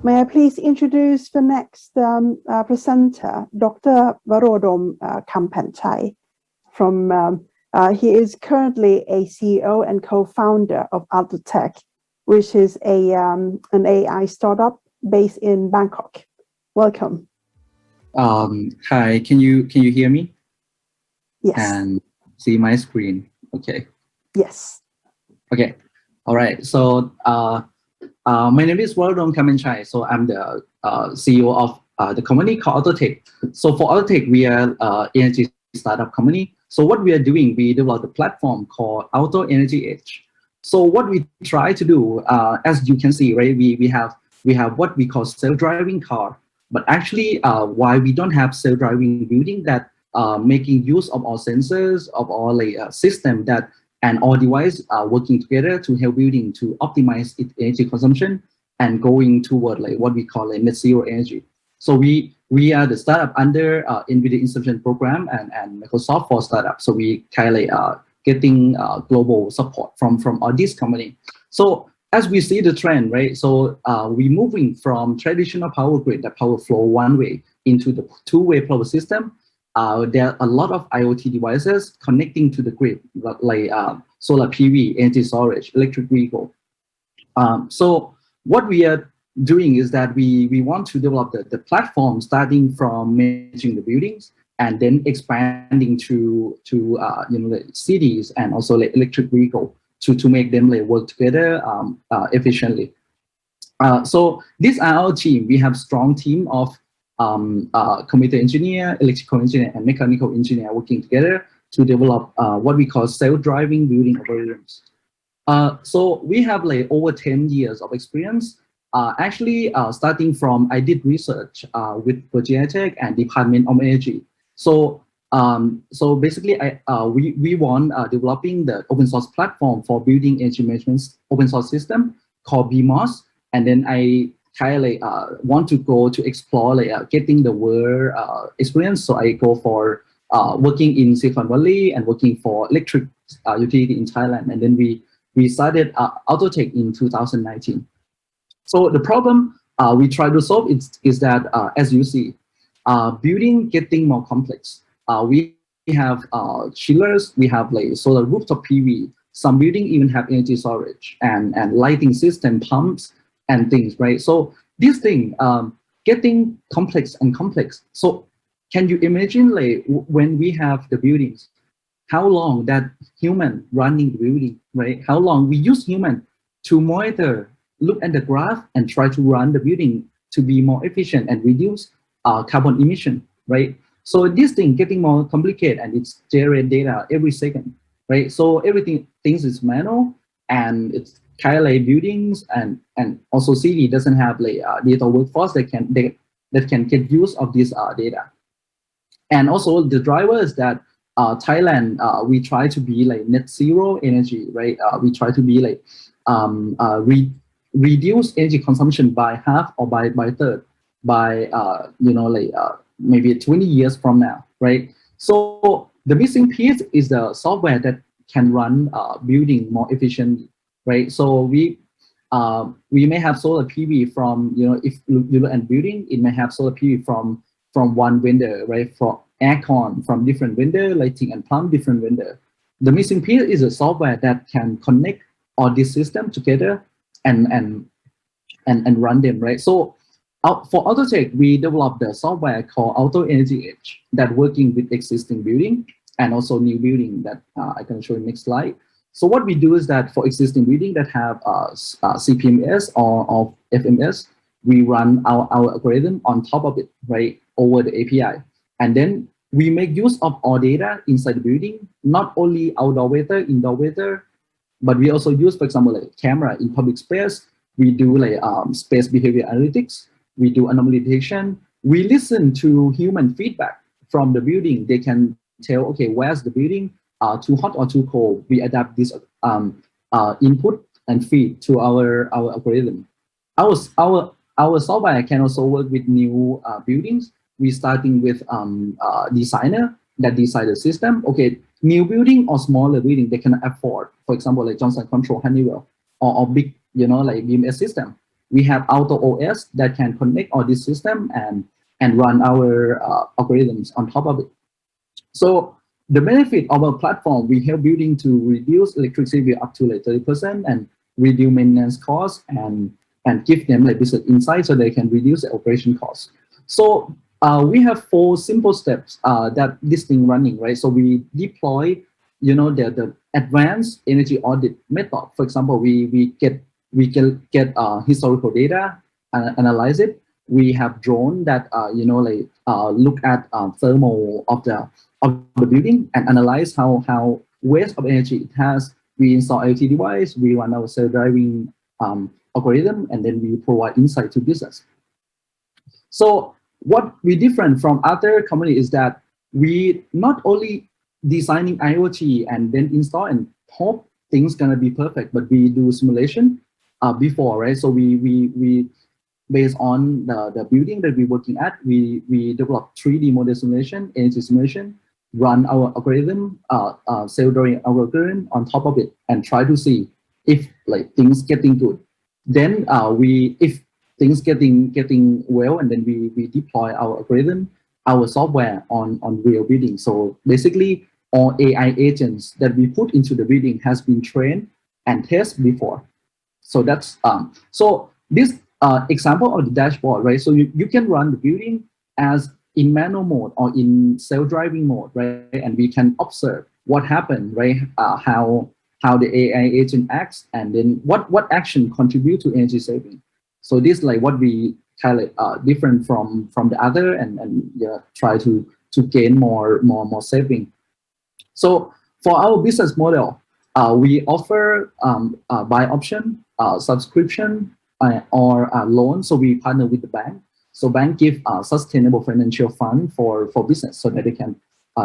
May I please introduce the next presenter, Dr. Varodom Kampanchai. He is currently a CEO and co-founder of AltoTech, which is an AI startup based in Bangkok. Welcome. Hi, can you hear me? Yes. And see my screen? Okay. Yes. Okay. All right. So my name is Varodom Kampanchai. So I'm the CEO of the company called AltoTech. So for AltoTech, we are energy startup company. So what we are doing, we developed a platform called Auto Energy Edge. So what we try to do, as you can see, right, we have what we call self-driving car. But actually, why we don't have self-driving building that making use of our sensors, of our system that and all devices are working together to help building to optimize its energy consumption and going toward what we call a net zero energy. So we are the startup under NVIDIA Inception Program and Microsoft for startups. So we kind of getting global support from all these company. So as we see the trend, right? So we moving from traditional power grid, the power flow one way into the two-way power system. There are a lot of IoT devices connecting to the grid, like solar PV, energy storage, electric vehicle. So what we are doing is that we want to develop the platform starting from managing the buildings and then expanding to the cities and also electric vehicle to make them work together efficiently. So this are our team. We have strong team of computer engineer, electrical engineer, and mechanical engineer working together to develop what we call self-driving building algorithms. So we have over 10 years of experience. Actually, starting from I did research with Virginia Tech and Department of Energy. So so basically, we want developing the open source platform for building energy management open source system called BMOS, and then I kind of want to go to explore getting the world experience. So I go for working in Silicon Valley and working for electric utility in Thailand, and then we started AltoTech in 2019. So the problem we try to solve is that as you see, building getting more complex. We have chillers, we have solar rooftop PV. Some building even have energy storage and lighting system, pumps, and things, right? So this thing getting complex and complex. So can you imagine when we have the buildings, how long that human running the building, right? How long we use human to monitor, look at the graph and try to run the building to be more efficient and reduce carbon emission, right? So this thing getting more complicated and it's generate data every second, right? So things is manual and it's kind of buildings and also city doesn't have data workforce that can get use of this data. And also the driver is that Thailand, we try to be net zero energy, right? We try to be reduce energy consumption by half or by third by maybe 20 years from now, right? So the missing piece is the software that can run building more efficiently, right? So we may have solar PV from if you look at building, it may have solar PV from one vendor, right? For aircon from different vendor, lighting and pump different vendor. The missing piece is a software that can connect all this system together and run them, right? So for AltoTech, we developed the software called Auto Energy Edge that working with existing building and also new building that I can show you next slide. So what we do is that for existing building that have CPMS or FMS, we run our algorithm on top of it, right, over the API. And then we make use of all data inside the building, not only outdoor weather, indoor weather, but we also use, for example, camera in public space. We do space behavior analytics. We do anomaly detection. We listen to human feedback from the building. They can tell, okay, where's the building? Too hot or too cold? We adapt this input and feed to our algorithm. Our software can also work with new buildings. We starting with designer that design the system. Okay, new building or smaller building they can afford. For example, Johnson Control, Honeywell, or big, BMS system. we have AutoOS that can connect all this system and run our algorithms on top of it. So the benefit of our platform, we help building to reduce electricity bill up to like 30% and reduce maintenance costs and give them like business insight so they can reduce the operation costs. So we have 4 simple steps that this thing running, right? So we deploy, the advanced energy audit method. For example, we can get historical data and analyze it. We have drone that look at thermal of the building and analyze how waste of energy it has. We install IoT device, we run our self-driving algorithm, and then we provide insight to business. So what we different from other companies is that we not only designing IoT and then install and hope things gonna be perfect, but we do simulation before, right? So we based on the building that we're working at, we develop 3D model simulation, energy simulation, run our algorithm, self-driving algorithm on top of it, and try to see if like things getting good. Then if things getting well, and then we deploy our algorithm, our software on real building. So basically, all AI agents that we put into the building has been trained and tested before. So that's so this example of the dashboard, right? So you can run the building as in manual mode or in self-driving mode, right? And we can observe what happened, right? How the AI agent acts, and then what action contribute to energy saving. So this like what we kind of different from the other, and yeah, try to gain more saving. So for our business model, we offer buy option, subscription, or loan. So we partner with the bank. So bank give sustainable financial fund for business so that they can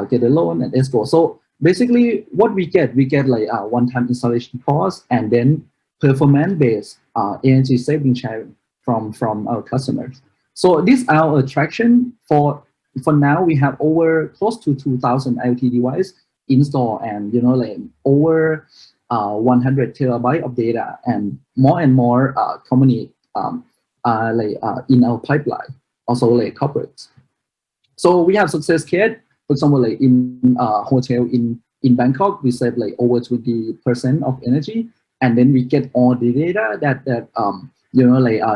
get a loan and escrow. So basically, what we get like one-time installation cost, and then performance-based energy saving sharing from our customers. So this is our attraction. For now, we have over close to 2,000 IoT devices installed, and like over 100 terabyte of data, and more company in our pipeline, also like corporates. So we have success case. For example, like in hotel in Bangkok, we save like over 20% of energy, and then we get all the data that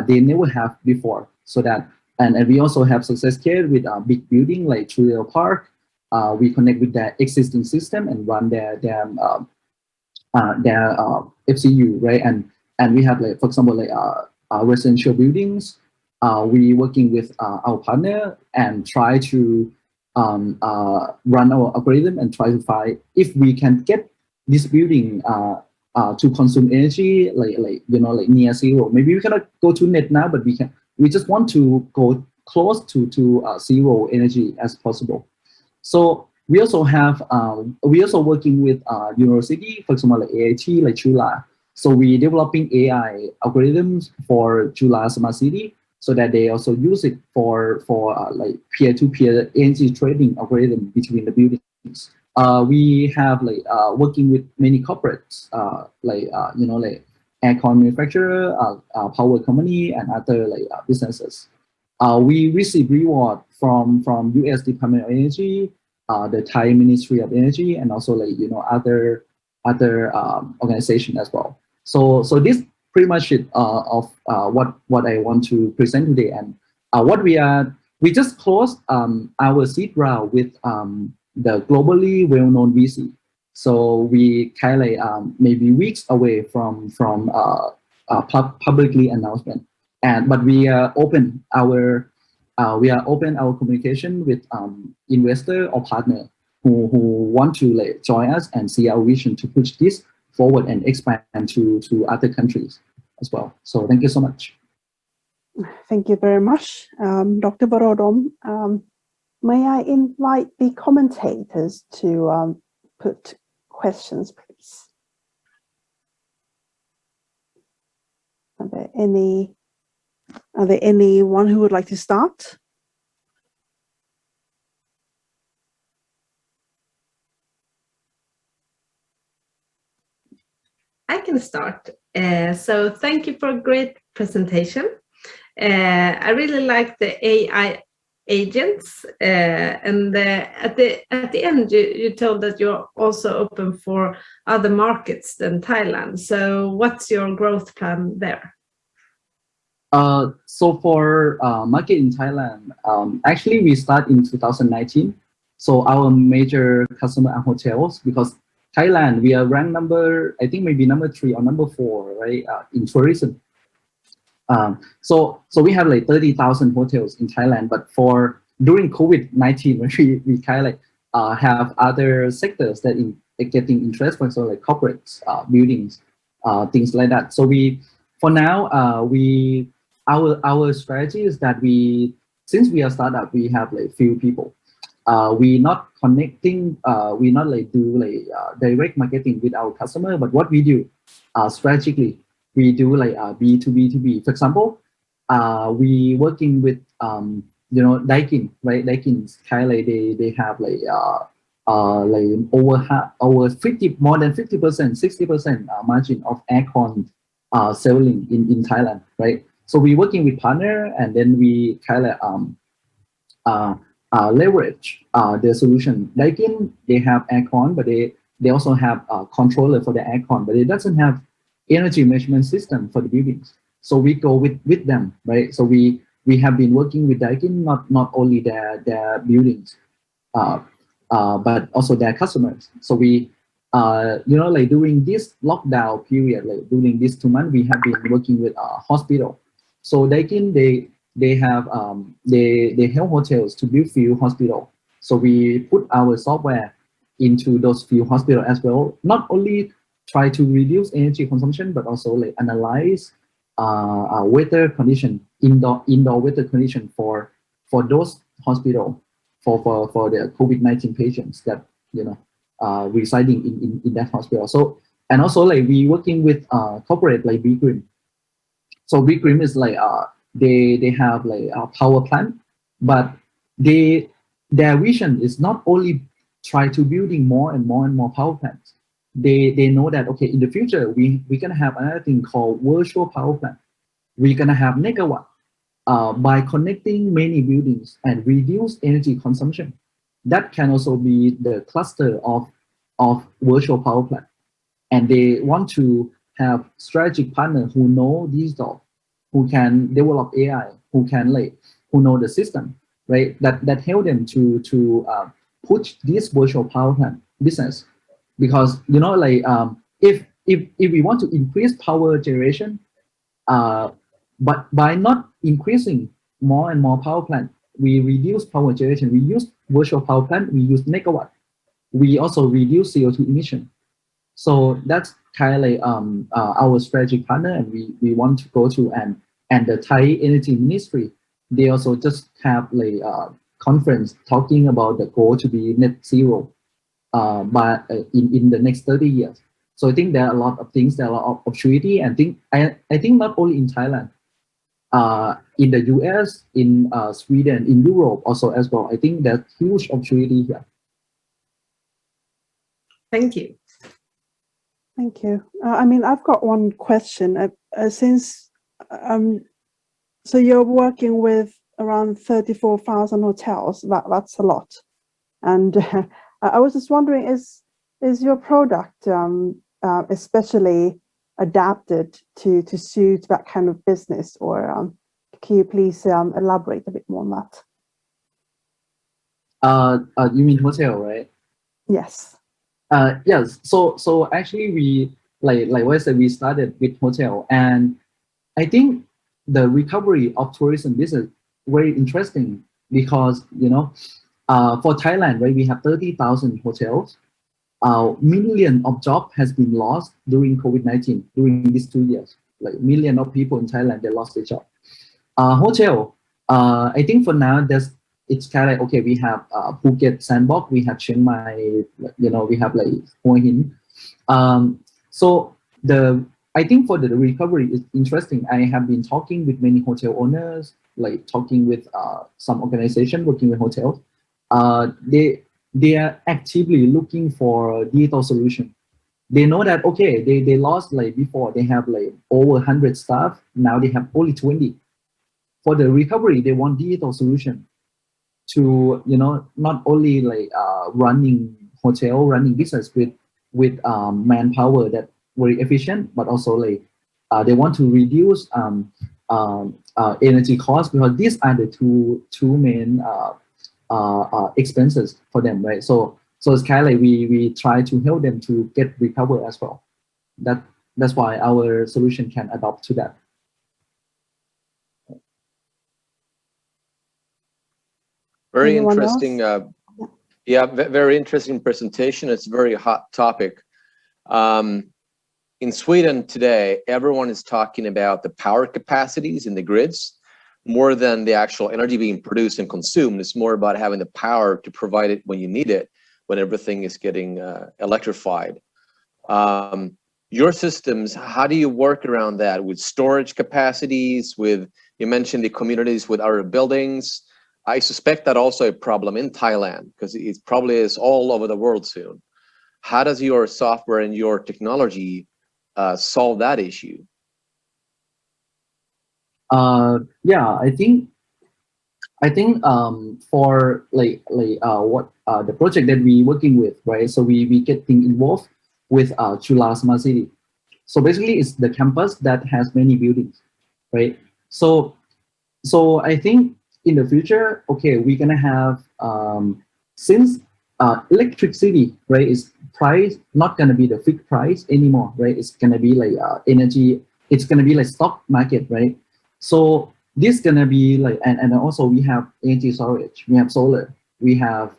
they never have before. So that and we also have success case with a big building like Churio Park. We connect with their existing system and run their FCU, right? And we have like, for example, like residential buildings. We working with our partner and try to run our algorithm and try to find if we can get this building to consume energy like near zero. Maybe we cannot go to net now, but we just want to go close to zero energy as possible. So we also have we also working with university, for example, like AIT, like Chula. So we developing AI algorithms for Chula Smart City, so that they also use it for like peer-to-peer energy trading algorithm between the buildings. We have like working with many corporates, like aircon manufacturer, power company, and other like businesses. We receive reward from U.S. Department of Energy, the Thai Ministry of Energy, and also like other organization as well. So this pretty much it of what I want to present today, and we just closed our seed round with the globally well-known VC. So we kind of maybe weeks away from publicly announcement, but we are open our communication with investor or partner who want to like join us and see our vision to push this forward and expand to other countries as well. So thank you so much. Thank you very much, Dr. Barodom. May I invite the commentators to put questions, please? Are there anyone who would like to start? I can start. So thank you for a great presentation. I really like the AI agents, and at the end you told that you're also open for other markets than Thailand. So what's your growth plan there? So for market in Thailand, actually we start in 2019. So our major customer are hotels, because Thailand, we are ranked I think maybe number 3 or number 4, right, in tourism. So we have like 30,000 hotels in Thailand, but during COVID-19, we kind of like have other sectors that getting interest, for example, like corporates, buildings, things like that. So for now, our strategy is that since we are startup, we have like few people. We not connecting, we not like do like direct marketing with our customer, but what we do strategically, we do like B2B2B. For example, we working with Daikin, right? Daikin's kind of like they have like over 50, more than 50%, 60% margin of aircon selling in Thailand, right? So we working with partner, and then we kind of leverage their solution. Daikin, they have aircon, but they also have a controller for the aircon, but it doesn't have energy measurement system for the buildings. So we go with them, right? So we have been working with Daikin, not only their buildings, but also their customers. So we, like during this lockdown period, like during these 2 months, we have been working with a hospital. So Daikin, they have they help hotels to build few hospital. So we put our software into those few hospital as well. Not only try to reduce energy consumption, but also like analyze weather condition, indoor weather condition for those hospital for the COVID-19 patients that residing in that hospital. So, and also like we working with corporate like Big Green. So Big Green is like they have like a power plant, but their vision is not only try to building more and more power plants. They know that, okay, in the future we're gonna have another thing called virtual power plant. We're gonna have megawatt by connecting many buildings and reduce energy consumption. That can also be the cluster of virtual power plant. And they want to have strategic partners who know digital, who can develop AI, who know the system, right? That help them to push this virtual power plant business. Because if we want to increase power generation, but by not increasing more and more power plant, we reduce power generation. We use virtual power plant. We use megawatt. We also reduce CO2 emission. So that's kind of like our strategic partner, and we want to go to and the Thai Energy Ministry. They also just have like a conference talking about the goal to be net zero but in the next 30 years. So I think there are a lot of things, there are a lot of opportunity, and I think not only in Thailand, in the US, in Sweden, in Europe also as well. I think there's huge opportunity here. Thank you. Thank you. I mean, I've got one question. So you're working with around 34,000 hotels. That's a lot. And I was just wondering, is your product especially adapted to suit that kind of business, or can you please elaborate a bit more on that? You mean hotel, right? Yes. Yes. So actually, we like what I said, we started with hotel, and I think the recovery of tourism business very interesting because for Thailand, right, we have 30,000 hotels. Million of jobs has been lost during COVID-19 during these 2 years. Like million of people in Thailand, they lost their job. Hotel, I think for now it's kind of like, okay, we have Phuket Sandbox, we have Chiang Mai, we have like Hua Hin. So I think for the recovery is interesting. I have been talking with many hotel owners, like talking with some organization working with hotels. They are actively looking for digital solution. they know that, okay, they lost, like before they have like over 100 staff, now they have only 20. For the recovery, they want digital solution to, not only like running hotel, running business with manpower that very efficient, but also like they want to reduce energy costs, because these are the two main expenses for them, right? So it's kind of like we try to help them to get recover as well. That's why our solution can adapt to that. Very Anyone interesting. Very interesting presentation. It's a very hot topic. In Sweden today, everyone is talking about the power capacities in the grids more than the actual energy being produced and consumed. It's more about having the power to provide it when you need it, when everything is getting electrified. Your systems, how do you work around that with storage capacities, you mentioned the communities with other buildings? I suspect that also a problem in Thailand, because it probably is all over the world soon. How does your software and your technology solve that issue? I think for what the project that we working with, right? So we getting involved with Chula Smart City. So basically, it's the campus that has many buildings, right? So I think in the future, okay, we're gonna have since electricity, right, is price not gonna be the fixed price anymore, right? It's gonna be like energy. It's gonna be like stock market, right? So this gonna be like, and also we have energy storage, we have solar, we have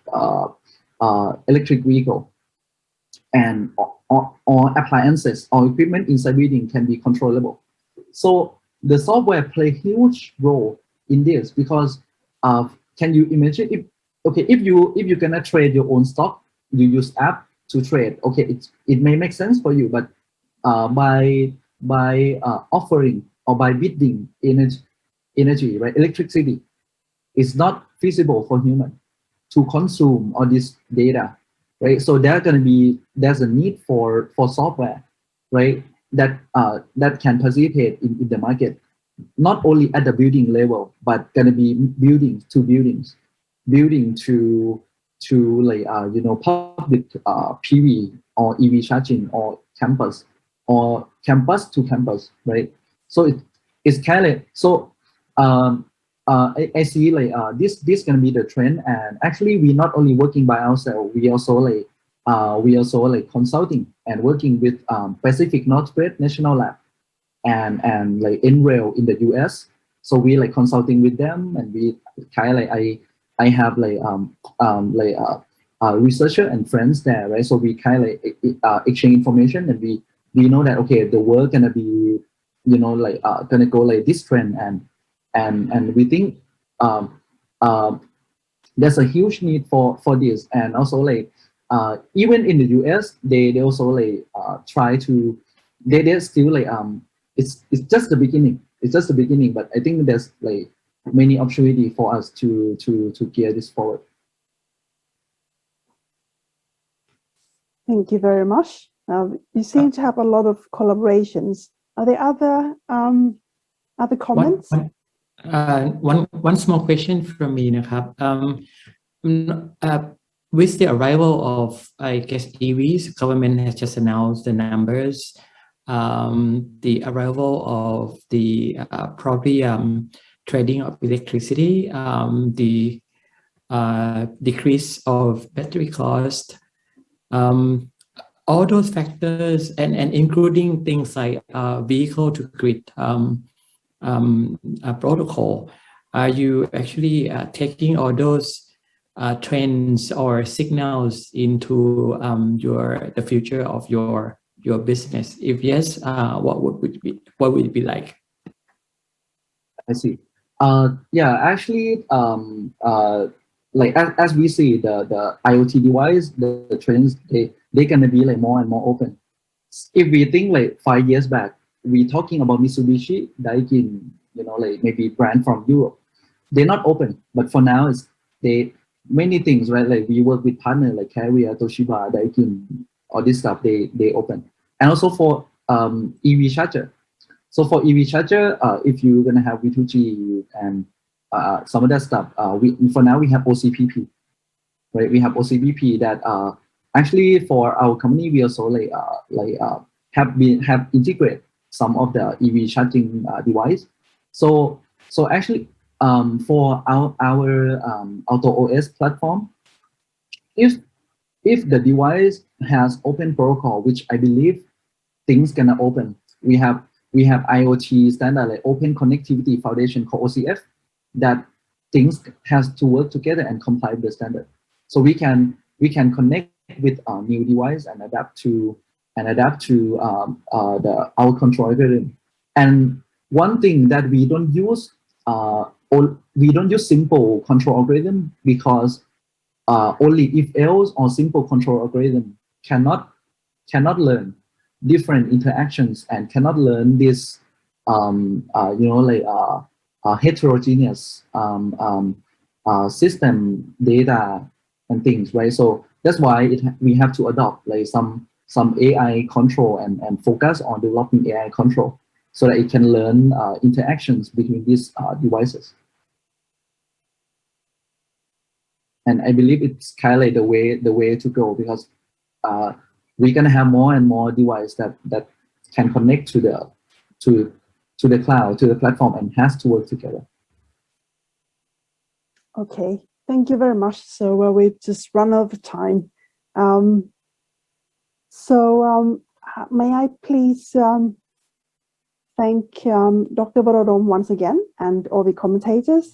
electric vehicle, and or appliances or equipment inside building can be controllable. So the software play huge role in this, because can you imagine if you're gonna trade your own stock, you use app to trade. Okay, it may make sense for you, but by offering or by bidding energy, right, electricity, it's not feasible for human to consume all this data, right? So there's a need for software, right, that can participate in the market, not only at the building level, but gonna be building to like public PV or EV charging, or campus to campus, right? So it's kind of so I see like this gonna be the trend. And actually, we're not only working by ourselves, we also like consulting and working with Pacific Northwest National Lab and like NRail in the US. So we like consulting with them, and we kind of like I have like researcher and friends there, right? So we kind of like exchange information, and we know that, okay, the world gonna be gonna go like this trend, and we think there's a huge need for this. And also like even in the US, they also like try to they're still like it's just the beginning. It's just the beginning, but I think there's like many opportunity for us to gear this forward. Thank you very much. You seem to have a lot of collaborations. Are there other comments? One small question from me, Nakab. With the arrival of, I guess, EVs, government has just announced the numbers. The arrival of the probably trading of electricity, the decrease of battery cost, all those factors, and including things like vehicle to grid protocol. Are you actually taking all those trends or signals into the future of your business? If yes, what would it be like? I see. Actually, like as we see the IoT device, the trends, they're gonna be like more and more open. If we think like 5 years back, we talking about Mitsubishi, Daikin, like maybe brand from Europe, they're not open. But for now, many things, right? Like we work with partners like Carrier, Toshiba, Daikin, all this stuff they open. And also for EV charger. So for EV charger, if you're gonna have V2G and some of that stuff, for now we have OCPP, right? We have OCPP that actually for our company we also have integrated some of the EV charging device. So actually for our AltoOS platform, if the device has open protocol, which I believe things gonna open, we have IoT standard like Open Connectivity Foundation called OCF, that things has to work together and comply with the standard. So we can connect with our new device and adapt to our control algorithm. And one thing that we don't use simple control algorithm, because only if else or simple control algorithm cannot learn different interactions and cannot learn this heterogeneous system data and things, right? So that's why we have to adopt like some AI control and focus on developing AI control so that it can learn interactions between these devices. And I believe it's kind of like the way to go, because we're gonna have more and more devices that can connect to the cloud, to the platform, and has to work together. Okay, thank you very much. So we've just run out of time. May I please thank Dr. Varodom once again and all the commentators.